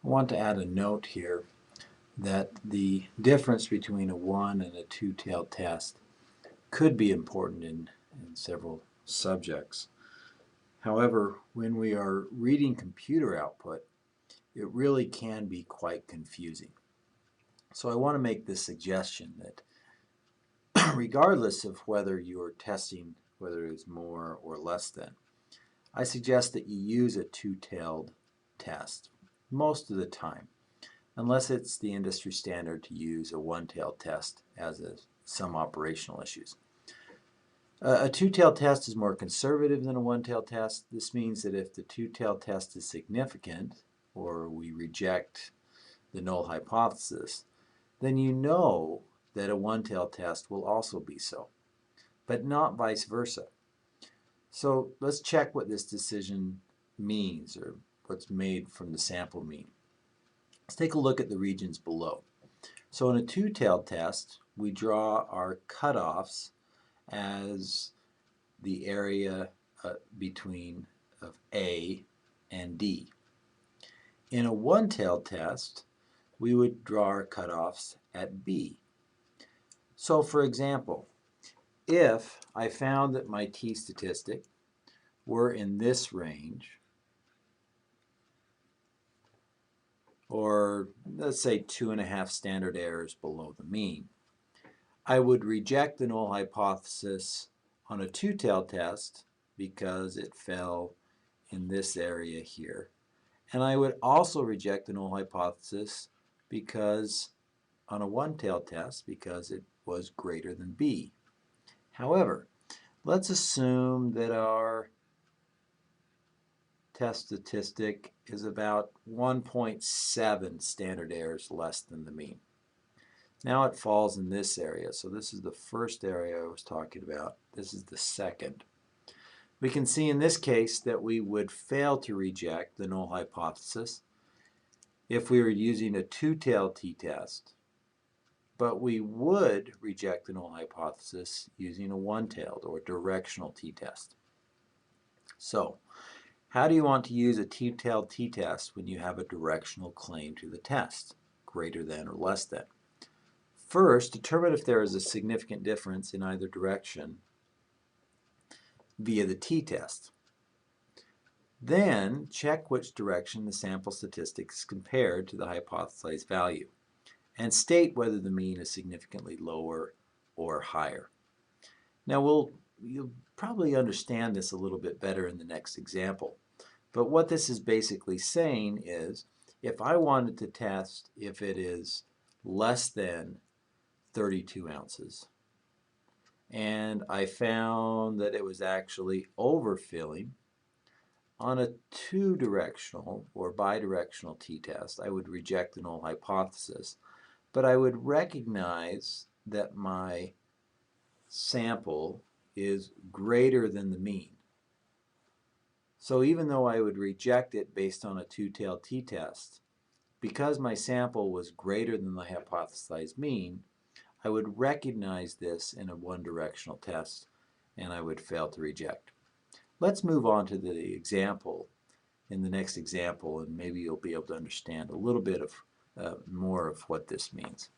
I want to add a note here that the difference between a one and a two-tailed test could be important in several subjects. However, when we are reading computer output, it really can be quite confusing. So I want to make this suggestion that regardless of whether you're testing whether it's more or less than, I suggest that you use a two-tailed test most of the time, unless it's the industry standard to use a one-tailed test as some operational issues. A two-tailed test is more conservative than a one-tailed test. This means that if the two-tailed test is significant, or we reject the null hypothesis, then you know that a one-tailed test will also be so, but not vice versa. So let's check what this decision means, or what's made from the sample mean. Let's take a look at the regions below. So in a two-tailed test, we draw our cutoffs as the area between of A and D. In a one-tailed test, we would draw our cutoffs at B. So for example, if I found that my t-statistic were in this range, or let's say 2.5 standard errors below the mean, I would reject the null hypothesis on a two-tailed test because it fell in this area here. And I would also reject the null hypothesis because on a one-tailed test because it was greater than B. However, let's assume that our test statistic is about 1.7 standard errors less than the mean. Now it falls in this area. So this is the first area I was talking about. This is the second. We can see in this case that we would fail to reject the null hypothesis if we were using a two-tailed t-test, but we would reject the null hypothesis using a one-tailed or directional t-test. So, how do you want to use a two-tailed t-test when you have a directional claim to the test, greater than or less than? First, determine if there is a significant difference in either direction via the t-test. Then, check which direction the sample statistic is compared to the hypothesized value, and state whether the mean is significantly lower or higher. Now, you'll probably understand this a little bit better in the next example, but what this is basically saying is, if I wanted to test if it is less than 32 ounces, and I found that it was actually overfilling, on a two-directional or bidirectional t-test, I would reject the null hypothesis, but I would recognize that my sample is greater than the mean. So even though I would reject it based on a two-tailed t-test, because my sample was greater than the hypothesized mean, I would recognize this in a one-directional test, and I would fail to reject. Let's move on to the example in the next example, and maybe you'll be able to understand a little bit of more of what this means.